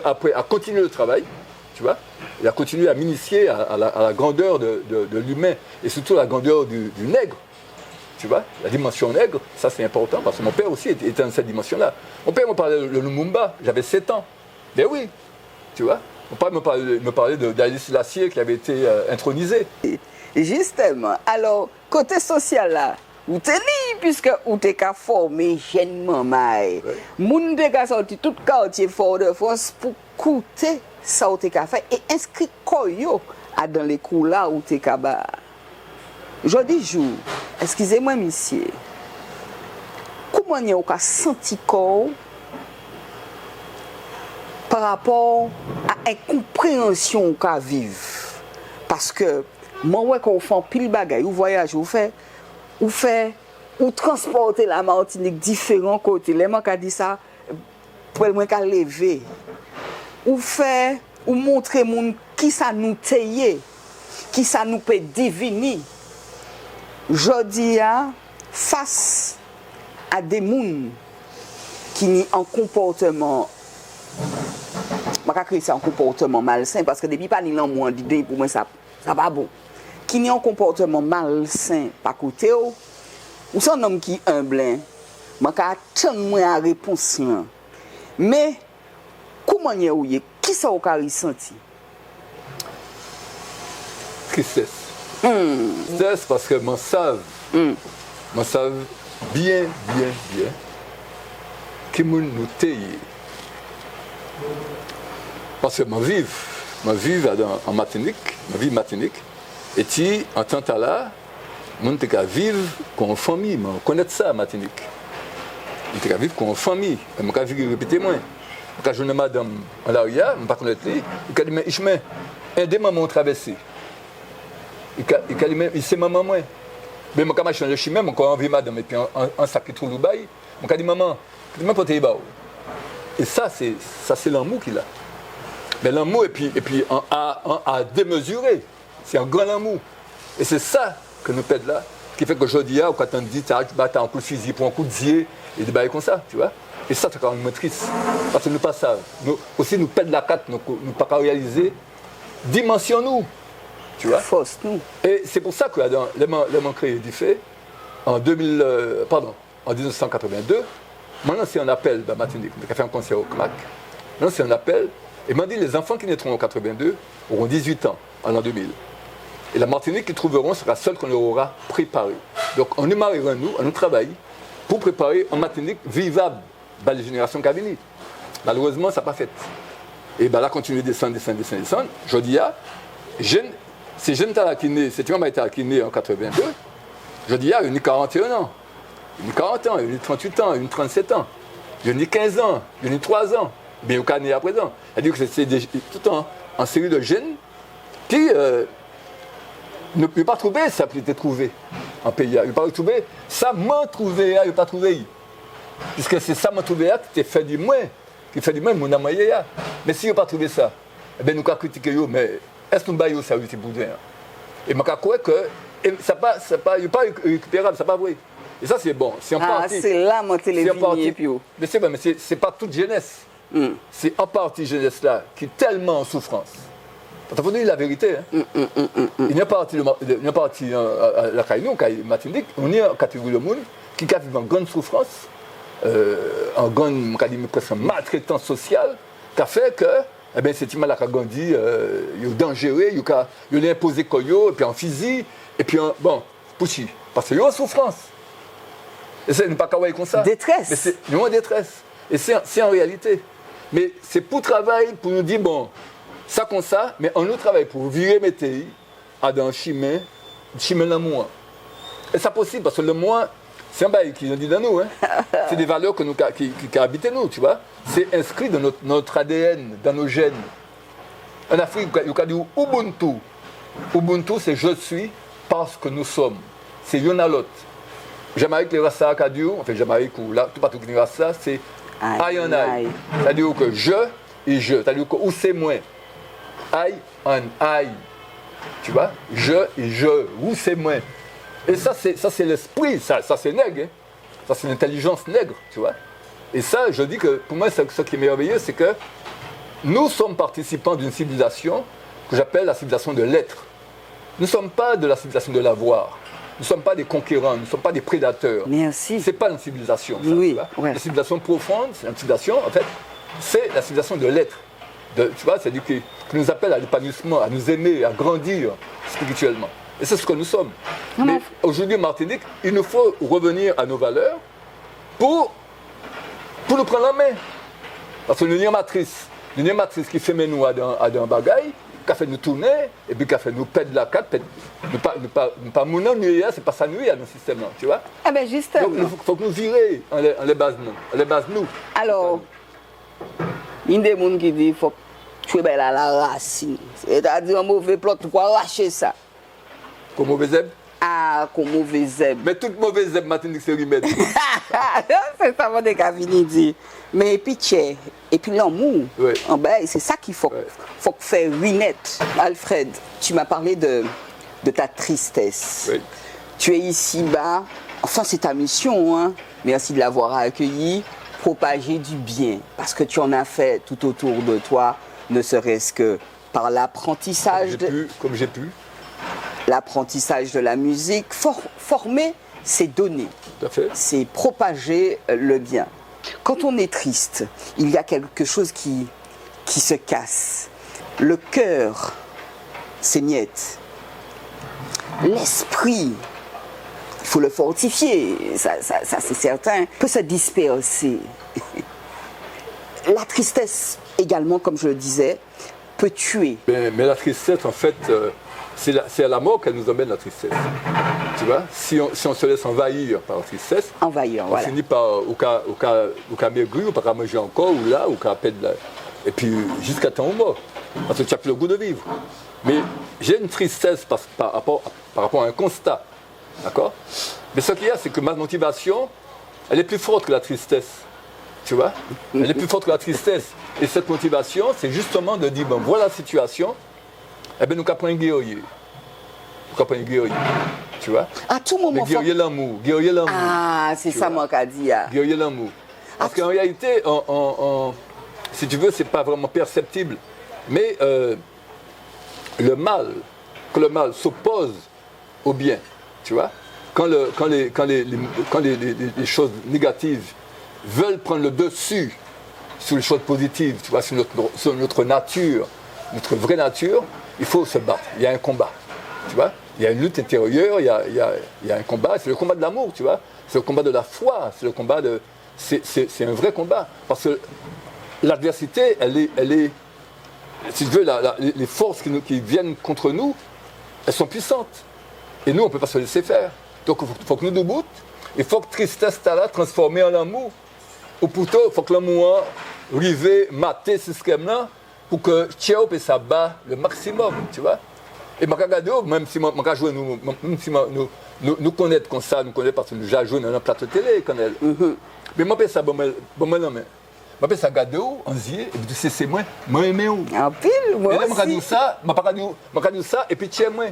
après a continué le travail, tu vois. Il a continué à m'initier à la grandeur de l'humain et surtout à la grandeur du nègre. Tu vois, la dimension nègre, ça c'est important parce que mon père aussi était dans cette dimension-là. Mon père me parlait de Lumumba, j'avais 7 ans. Ben oui, tu vois. Mon père me parlait d'Haïlé Sélassié qui avait été intronisé. Et justement, alors, côté social là, où t'es né, puisque où t'es qu'à former jeune maman, moun t'es qu'à sortir tout quartier fort de France pour coûter ça où t'es qu'à faire et inscrit koyo dans les cours là où t'es qu'à bas. Je dis jour, excusez-moi monsieur, comment vous avez senti corps par rapport à incompréhension qu'a vivre? Parce que moi quand on fait pile bagaille, ou voyage, ou transporter la Martinique différents côtés. Les gens qui dit ça, pour moi qu'à lever. Ou montrer moun qui ça nous tailler, qui ça nous peut deviner. Je dis face à des gens qui ont un comportement, je ne vais pas un comportement malsain parce que depuis pas ni l'amour d'idée pour moi ça va bon. Qui ont un comportement malsain par côté ou sont un homme qui est humble, je vais attendre la réponse. Mais comment est-ce qui ça vous a ressenti? Tristesse. Tristesse parce que je savent bien qui nous taille. Parce que je vis en Martinique, et puis en tant que là, je vivre comme une famille, je connais ça en Martinique. Je vivre comme une famille, je vais répéter moi. Quand je suis madame en l'aria, je ne sais pas connaître lui, il m'a dit, un des mamans ont traversé. Il sait maman moi. Mais je vais changer le chemin, je vais enlever madame et puis un sac qui trouve le bail. Je vais dire maman, je vais porter les barreaux. Et ça c'est l'amour qu'il a. Mais l'amour et puis à démesurer. C'est un grand amour. Et c'est ça que nous pèdons là, qui fait que aujourd'hui, quand on dit tu as un coup de fusil pour un coup de zier, et des bails comme ça, tu vois. Et ça, c'est quand même triste. Parce que nous pas ça. Nous aussi, nous pèdons la carte, nous ne pouvons pas réaliser. Dimension-nous. Tu vois. Force nous. Et c'est pour ça que les créés du fait, en 1982, maintenant c'est un appel dans Martinique, on a fait un concert au CMAC. Maintenant c'est un appel, et m'a dit les enfants qui naîtront en 82 auront 18 ans en l'an 2000. Et la Martinique qu'ils trouveront sera celle qu'on leur aura préparée. Donc on nous mariera, on nous travaille pour préparer une Martinique vivable dans les générations qui viennent. Malheureusement, ça n'a pas fait. Et bien là, continuer de descendre. Je dis, ces jeunes-là qui naissent, cette femme qui est née en 82, je dis, il y a 41 ans, il y a 40 ans, il y a 38 ans, il y a 37 ans, il y a 15 ans, il y a 3 ans, mais il y a né à présent. C'est-à-dire que c'est tout en série de jeunes qui ne peuvent pas trouver ça peut être trouvé en pays. Ils ne peuvent pas trouver ça m'a trouvé, ils ne peuvent pas trouver. Puisque c'est ça m'a trouvé qui fait du moins, mon amoyé. Mais si ils n'ont pas trouvé ça, eh bien nous allons critiquer, mais est-ce que nous baillons ça aussi pour dire? Et je crois que ça n'est pas récupérable, ce n'est pas vrai. Et ça c'est bon, c'est en partie. C'est là mon télévision. Mais c'est vrai, mais ce n'est pas toute jeunesse. C'est en partie jeunesse là qui est tellement en souffrance. Il faut dire la vérité. Il n'y a pas parti à la Caïnou, Martinique, on est en catégorie de monde qui a vécu en grande souffrance en grande, presque maltraitance sociale, qui a fait que, eh bien, c'est mal à Gandhi, il est dangereux, il a imposé Koyo, et puis en physique, et puis bon, pouchi, parce qu'il y a une souffrance. Et c'est pas kawaii comme ça. Détresse. Mais c'est une détresse. Et c'est en réalité. Mais c'est pour travailler, pour nous dire, bon, ça comme ça, mais on nous travaille pour virer mes pays à dans chemin l'amour. Et c'est possible, parce que le moi, c'est un bail qui nous dit dans nous. Hein. C'est des valeurs qui habitent nous, tu vois. C'est inscrit dans notre ADN, dans nos gènes. En Afrique, il y a dit Ubuntu. Ubuntu, c'est je suis parce que nous sommes. C'est l'un à l'autre. Jamaïque, les races à Dieu, enfin Jamaïque ou là, tout partout qui est race, c'est I and I. C'est-à-dire que je et je. C'est-à-dire que où c'est moi. I and I. Tu vois? Je et je. Où c'est moi. Et ça, c'est l'esprit. Ça c'est nègre. Hein. Ça, c'est l'intelligence nègre. Tu vois? Et ça, je dis que pour moi, ce qui est merveilleux, c'est que nous sommes participants d'une civilisation que j'appelle la civilisation de l'être. Nous ne sommes pas de la civilisation de l'avoir. Nous ne sommes pas des conquérants, nous ne sommes pas des prédateurs. Merci. Ce n'est pas une civilisation. Ça, oui, tu vois. Ouais. La civilisation profonde, c'est une civilisation, en fait, c'est la civilisation de l'être. Tu vois, c'est-à-dire qui nous appelle à l'épanouissement, à nous aimer, à grandir spirituellement. Et c'est ce que nous sommes. Mais aujourd'hui, en Martinique, il nous faut revenir à nos valeurs pour nous prendre en main. Parce que l'union matrice qui fait nous à un bagaille, qui a fait nous tourner, et puis qui a fait nous perdre la carte, ne pas nous ennuyer, c'est pas ça nuire à nos systèmes, tu vois. Ah ben justement. Donc il faut que nous virer en les base nous. Alors, il y a des gens qui disent qu'il faut tuer la racine. C'est-à-dire un mauvais plot, tu peux arracher ça. Comme mauvais zèbre. Ah, comme mauvais zèbre. Mais toute mauvaise zèbre, Martinique, c'est remède. C'est ça, mon décavini dit. Mais pitié, et puis l'amour, oui. C'est ça qu'il faut faire renaître. Alfred, tu m'as parlé de ta tristesse. Oui. Tu es ici-bas, enfin c'est ta mission, hein. Merci de l'avoir accueilli, propager du bien, parce que tu en as fait tout autour de toi, ne serait-ce que par l'apprentissage comme j'ai pu. L'apprentissage de la musique, former, c'est donner. Tout à fait. C'est propager le bien. Quand on est triste, il y a quelque chose qui se casse. Le cœur s'émiette. L'esprit, il faut le fortifier, ça c'est certain, peut se disperser. La tristesse également, comme je le disais, peut tuer. Mais la tristesse, en fait, c'est à la mort qu'elle nous emmène, la tristesse. Tu vois, si on se laisse envahir par la tristesse, on finit par au cas maigrir, ou par manger encore, ou là, ou qu'à perdre là. Et puis jusqu'à temps mort. Parce que tu n'as plus le goût de vivre. Mais j'ai une tristesse par rapport à un constat. D'accord? Mais ce qu'il y a, c'est que ma motivation, elle est plus forte que la tristesse. Tu vois? Elle est plus forte que la tristesse. Et cette motivation, c'est justement de dire, bon, voilà la situation, eh bien, nous avons un guerrier. Nous avons un guerrier. Tu vois? À tout moment. Mais guerrier l'amour. Guerrier l'amour. Ah, c'est ça, moi, qu'a dit. Guerrier l'amour. Parce qu'en réalité, si tu veux, ce n'est pas vraiment perceptible. Mais le mal s'oppose au bien. Tu vois? Quand les choses négatives veulent prendre le dessus sur les choses positives, tu vois, sur notre nature, notre vraie nature, il faut se battre. Il y a un combat. Tu vois? Il y a une lutte intérieure, il y a un combat. C'est le combat de l'amour, tu vois? C'est le combat de la foi. C'est le combat de. C'est un vrai combat. Parce que l'adversité, elle est. Si tu veux, les forces qui viennent contre nous, elles sont puissantes. Et nous, on ne peut pas se laisser faire. Donc, il faut que nous debout. Il faut que tristesse là transformer en amour. Ou plutôt, il faut que l'amour arrive mater ce système-là pour que Tchéop et ça bat le maximum, tu vois. Et même si nous connaissons comme ça, nous connaissons parce que nous jouons dans un plateau de télé. Mais moi, je ça, je fais ça regarder en zie et puis c'est moi aimé où. En pile, moi aussi. Et là, je dis ça et puis tiens moi.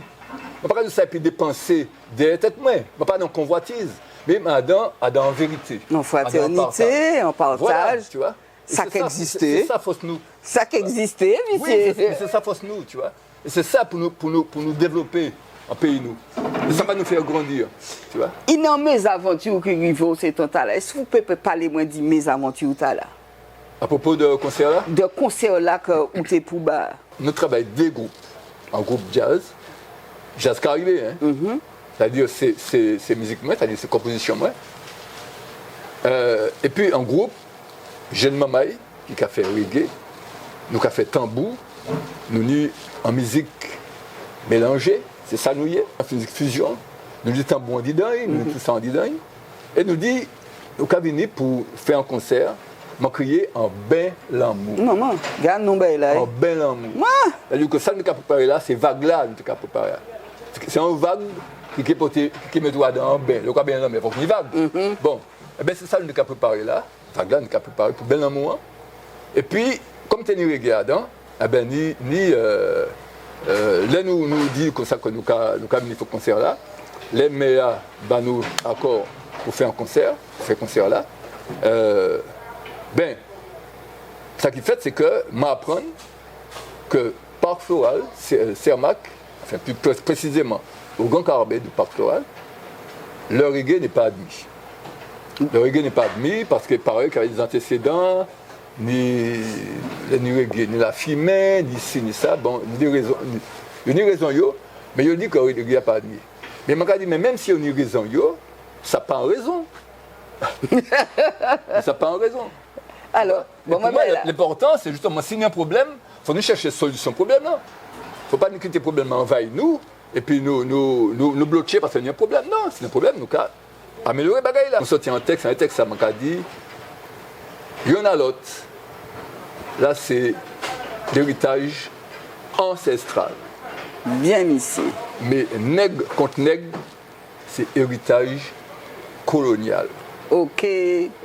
Je ne pas dire ça et puis dépenser des têtes moi. Je pas dans convoitise, mais dans vérité. En fraternité, en partage. Voilà, tu vois. Ça qu'existait. C'est ça fausse nous. Ça qu'existait, oui, c'est ça fausse nous, tu vois. Et c'est ça pour nous développer en pays nous. Et ça va nous faire grandir, tu vois. Il y a mes aventures qui arrivent au c'est temps là. Est-ce que vous pouvez parler moins de mes aventures là? À propos de concert là, De concert là que où t'es pour bas. nous travaillons deux groupes. Un groupe jazz caribé, hein. C'est-à-dire c'est musique moi, c'est-à-dire c'est composition moi. Et puis un groupe, Jeune Mamaï, qui a fait reggae, nous qui a fait tambour, nous sommes en musique mélangée, c'est ça nous y est, en musique fusion, nous disons tambour en didaï, nous tout ça en didaï, et nous dit, nous sommes venus pour faire un concert, m'a crié en ben l'amour. Maman, regarde nous là. En ben l'amour. C'est-à-dire que ça nous avons préparé là, c'est vague là, nous avons préparé. C'est un vague qui met toi dans un bain. Le cas bien là, mais il faut qu'il y ait vague. Bon, eh ben c'est ça que nous avons préparé là. Vague là, nous avons préparé pour ben l'amour. Et puis, comme tu es regardant, eh ben là nous dit comme ça que nous avons mis ce concert là. Les meilleurs ben nous accord pour faire un concert, concert là. Ben, ce qui fait, c'est que m'apprendre que Parc Floral, Cermac, enfin plus précisément au Grand Carabé du Parc Floral, le reggae n'est pas admis. Le reggae n'est pas admis parce que pareil qu'il y avait des antécédents, ni reggae, ni la fumée, ni ci, ni ça, bon, il y a une raison, mais il dit que le reggae n'est pas admis. Mais je dis, mais même si il y a une raison, ça n'a pas en raison. Ça n'a pas en raison. Alors, bon, l'important, c'est justement, s'il y a un problème, il faut nous chercher une solution au problème. Il ne faut pas nous quitter le problème envahir nous, et puis nous bloquer parce qu'il y a un problème. Non, c'est un problème, nous avons amélioré les choses là. On sortit un texte, ça m'a dit, il y en a l'autre. Là, c'est l'héritage ancestral. Bien ici. Mais nègre contre nègre, c'est héritage colonial. Ok,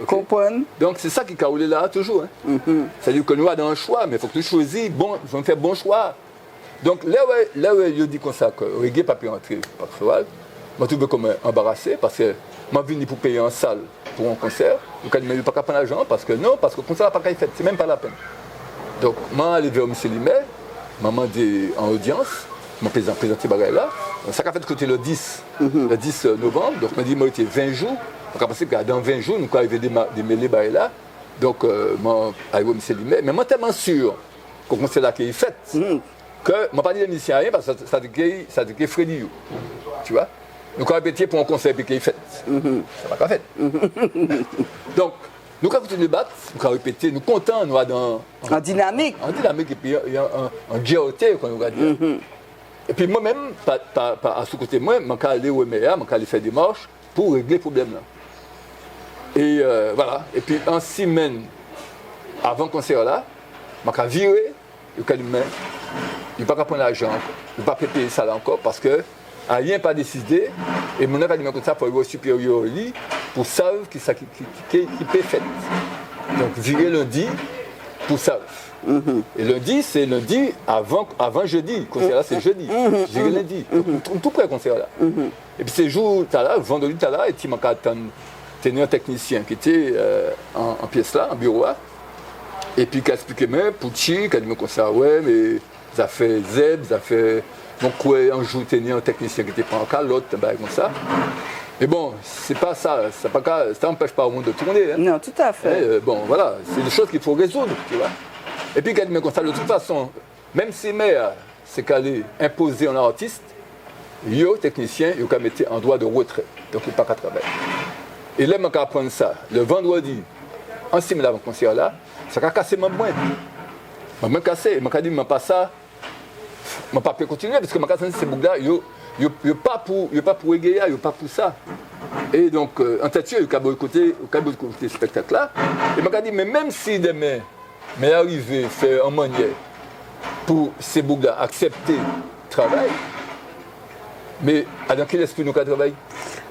comprendre. Donc c'est ça qui a roulé là toujours. Hein. C'est-à-dire que nous avons un choix, mais il faut que nous choisissions, il faut faire bon choix. Donc là où je dis comme ça, que le reggae n'a pas pu entrer par Floral, je me trouve comme embarrassé parce que je suis venu pour payer en salle pour un concert. Donc je ne pas prendre l'argent parce que non, parce que le concert n'a pas été fait, c'est même pas la peine. Donc je suis allé vers M. Limet, je m'ai demandé en audience, je m'ai présenté là. Ça a fait côté le 10 novembre, donc je me dit qu'il était 20 jours. Donc, je pense que dans 20 jours, nous avons arrivé des mêlées là. Donc, je suis arrivé au M. Limet. Mais je suis tellement sûr que le concert là qui est fait, que je ne pas dit de musicien rien parce que ça a été Freddy. Tu vois? Nous avons répété pour un concert qui est fait. Ça n'a pas fait. Donc, nous avons continué de battre, nous avons répété, nous sommes contents, nous sommes en dynamique. En dynamique, et puis il y a un GOT, comme nous avons dit. Et puis moi-même, à ce côté, moi, je suis allé au MEA, je suis allé faire des marches pour régler le problème là. Et voilà. Et puis en 6 semaines avant le concert là, je suis viré, je ne vais pas prendre l'argent, je ne vais pas payer ça là encore parce que rien n'est pas décidé. Et mon a dit comme ça pour aller au supérieur pour savoir qui peut faire. Donc virer lundi pour savoir. Et lundi, c'est lundi avant jeudi. Le concert là, c'est jeudi. J'ai lundi. Tout près le concert là. Et puis ces jours, vendredi, et tu m'as un technicien qui était en pièce là, en bureau là. Et puis qui a expliqué, mais Pouchi, qui a dit comme ça, ouais, mais ça fait Zeb, ça fait. Donc, un jour, tu un technicien qui était pas en cas, l'autre, comme ça. Mais bon, c'est pas ça, ça n'empêche pas au monde de tourner. Hein. Non, tout à fait. Bon, voilà, c'est des choses qu'il faut résoudre, tu vois. Et puis, quand comme ça, de toute façon, même si c'est qu'elle imposer un artiste, yo, technicien, il a mis en droit de retrait. Donc, il n'est pas qu'à travailler. Et là, je vais apprendre ça. Le vendredi, en semaine avant le concert là, ça a cassé ma main. Ma main cassée. Je dit, je pas ça. Je ne peux pas continuer parce que ma cassé, ces boucles-là, il n'y a pas pour égayer, il n'y a pas pour ça. Et donc, en tête, il y a boycotté ce spectacle-là. Et je dit, mais même si demain, mais arrivé à faire en manière pour ces boucles-là accepter le travail, mais dans quel esprit nous travaillons?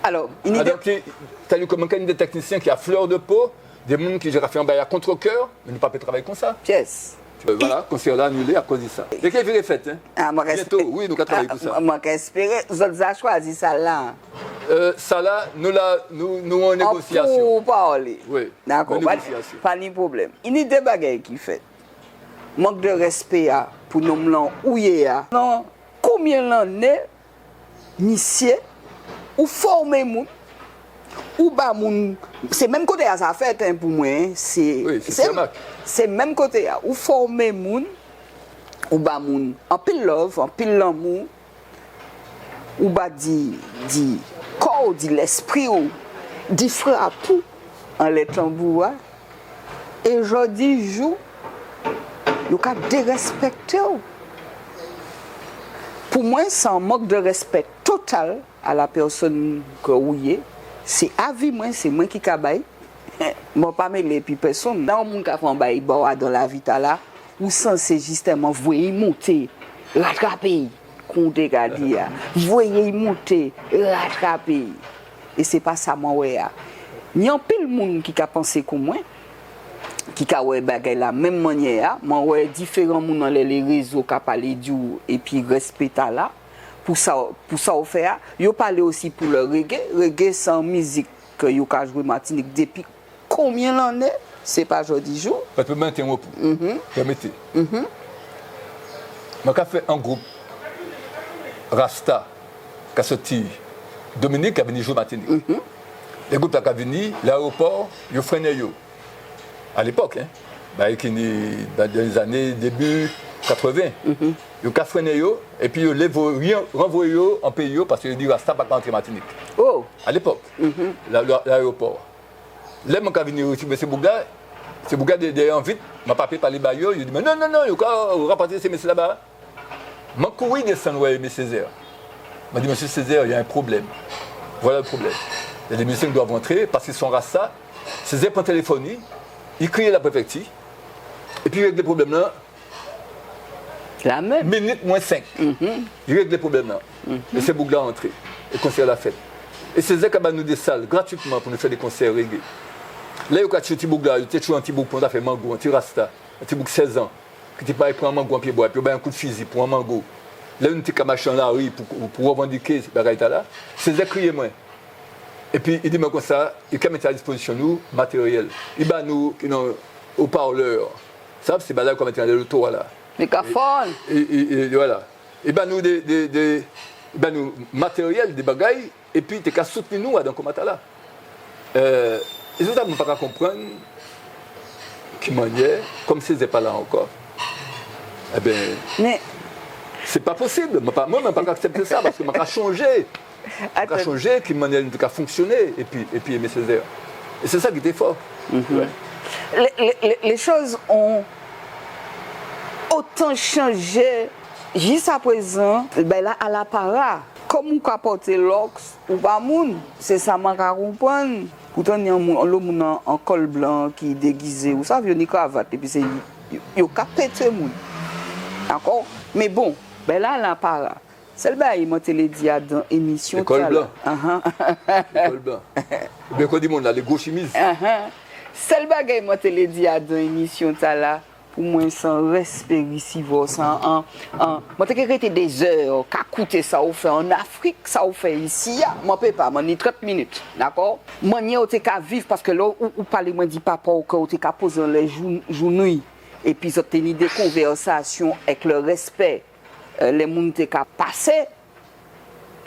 Alors, il y a des techniciens qui a fleur de peau, des gens qui ont fait un bail à contre-cœur, mais nous ne pouvons pas travailler comme ça. Yes. Voilà, le concert là annulé à cause de ça. Et qu'est-ce qu'il fait? Bientôt, oui, nous avons travaillé pour ça. Moi, j'espère, vous avez choisi ça là. Ça là, nous en négociation. Pour parler. Oui. D'accord, pas de problème. Il y a des bagages qui fait. Manque de respect pour nous blancs ouillés. Non, combien l'année monsieur, ou former moun, ou ba moun, c'est même côté à ça fait hein, pour moi, hein, c'est même côté à ou former moun, ou ba moun, en pile love, en pile l'amour, ou ba dit corps, dit l'esprit ou dit frappe en les tambours. Et je dis jour, yo ka dérespecter. Pour moi, c'est un manque de respect total à la personne que vous êtes. C'est avis moi, c'est moi qui cabaye. Moi pas mêler puis personne. Dans mon cas on bail dans la vie là, ou censé justement voyer monter, rattraper, qu'on dégadie. Voyer monter, rattraper. Et c'est pas ça moi ouais. Il y a pile monde qui a pensé comme moi. Qui a ouais bagay la même manière, moi ouais différents monde dans les réseaux qui parler du et puis respect là. Pour ça au faire, yo parler aussi pour le reggae sans musique que yo ka jouer Martinique depuis combien d'années, c'est pas aujourd'hui jour. Je peux m'interrompre. Permettez. Moi j'ai fait un groupe Rasta qui a sorti Dominique qui a venu jouer Martinique. Les groupes qui a venu l'aéroport, yo freiné yo. À l'époque, hein, dans les années début 80, ils ont freiné et puis ils ont renvoyé en pays parce qu'ils disent Rasta pas rentrer Martinique. Oh. À l'époque, l'aéroport. Là, je suis venu retrouver ces Bouga derrière vite, je n'ai pas les bailleurs, il dit non, il faut rapporter ces messieurs là-bas. Je suis couru descendre voir M. Césaire. Je dit Monsieur Césaire, il y a un problème. Voilà le problème. Il y a des messieurs qui doivent rentrer parce qu'ils sont Rasta. Césaire prend le téléphone. Il crie à la préfecture, et puis il règle les problèmes là. La même. Minute moins 5. Il règle les problèmes là. Et c'est Bougla entré. Et concert à la fête. Et c'est ça qui a nous des salles gratuitement pour nous faire des concerts reggae. Là, il y a un petit Bougla, il était toujours un petit Bougla, on a fait mango, un petit Rasta, un petit Bougla 16 ans, qui était pas prendre un mango en pied bois, puis il a un coup de fusil pour un mango. Là, il était machin là, oui, pour revendiquer ces bagailles là. C'est ça crier moins. Et puis, il dit, mais comme ça, il a mis à disposition nous, matériel. Il va nous, haut-parleurs. Ça, c'est là qu'on met le toit là. Les cafons. Et voilà. Il va nous nous matériel, des bagailles, et puis il a soutenu nous dans ce combat là. Et ça, on ne peut pas comprendre qui manière, comme si n'était pas là encore. Eh bien, mais c'est pas possible. Moi, je ne peux pas accepter ça parce que je vais changer. Il a changé, qui manière de fonctionner, et puis aimer Césaire. Et c'est ça qui était fort. Les choses ont autant changé jusqu'à présent, ben là, à la para. Comme on peut porter l'ox ou pas moun, c'est ça que je comprends. Pourtant, il y a un monde en col blanc qui est déguisé, ou ça, il y a une cravate, et puis c'est il y a pété moun. D'accord? Mais bon, ben là, à la para. C'est le bail, il m'a dit dans l'émission. L'école blanc. L'école blanc. Bien qu'on dit, les gros chimistes. C'est le bail, il m'a dit dans l'émission. Pour moi, sans respect ici, sans. Moi, j'ai été des heures, qu'à coûter ça, on fait en Afrique, ça, on fait ici. Moi, je ne peux pas, moi, 30 minutes. D'accord? Moi, je suis vivre parce que là, où parler, moi, dit papa, ou que tu poser les journées. Et puis, j'ai tenu des conversations avec le respect. Les gens qui ont passé,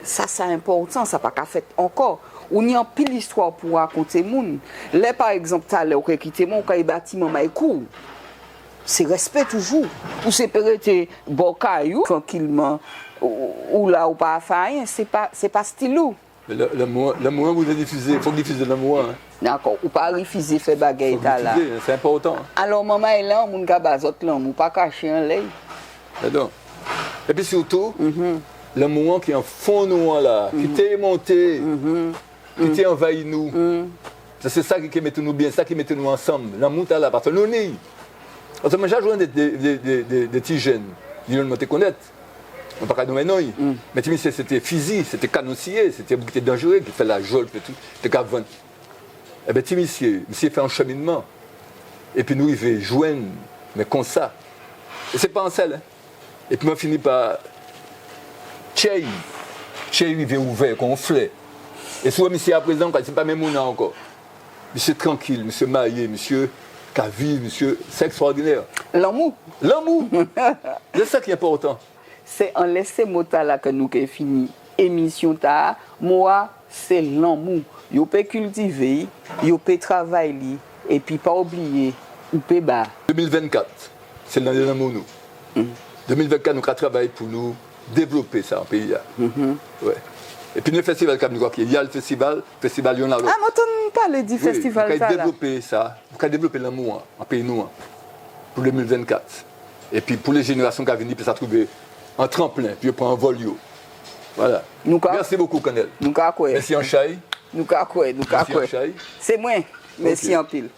ça c'est important, ça n'a pas fait encore. On y a pile d'histoires pour raconter les gens. Là, par exemple, tu as quitté mon bâtiment, c'est respect toujours. Ou c'est peut-être bon tranquillement, ou là, ou pas faire rien, c'est pas stylou. L'amour, vous le diffusez, il faut diffuser l'amour. D'accord, ou pas refuser faire bagaille là. C'est important. Alors, maman est là, on a bazot là, on pas cacher un lait. Et puis surtout, l'amour qui est en fond noir là, qui t'est monté, qui t'est envahi nous. C'est ça qui met nous bien, ça qui met nous ensemble. L'amour là, parce que nous n'y. Parce que moi j'ai joué des petits jeunes, ils ne me connaissent. On ne peut pas nous mener. Mais c'était physique, c'était canoncier, c'était dangereux, qui fait la jolle, tout, c'était cavant. Et bien monsieur fait un cheminement. Et puis nous, il veut joindre, mais comme ça. Et c'est pas en selle. Hein. Et puis, on finit par. Tchèi, il vient ouvert, gonflé. Et soit monsieur à présent, c'est pas même mouna encore. Monsieur tranquille, monsieur marié, monsieur qui a vu, monsieur. C'est extraordinaire. L'amour. L'amour. C'est ça qui est important. C'est en laisser mot là que nous avons fini émission ta, moi, c'est l'amour. Yo peut cultiver, yo peut travailler, et puis pas oublier, ou peut bas. 2024, c'est l'année de l'amour, nous. 2024, nous allons travailler pour nous développer ça en pays. Ouais. Et puis, le festival, il y a le festival, il y en a l'autre. Ah, moi, tu parles du festival. Nous allons développer ça, nous allons développer l'amour en pays nous, pour 2024. Et puis, pour les générations qui viennent, ça trouver un tremplin, puis prendre un vol. Voilà. Merci beaucoup, Canel. Nous quoi. Merci en chai. Nous quoi. C'est moi. Merci en pile.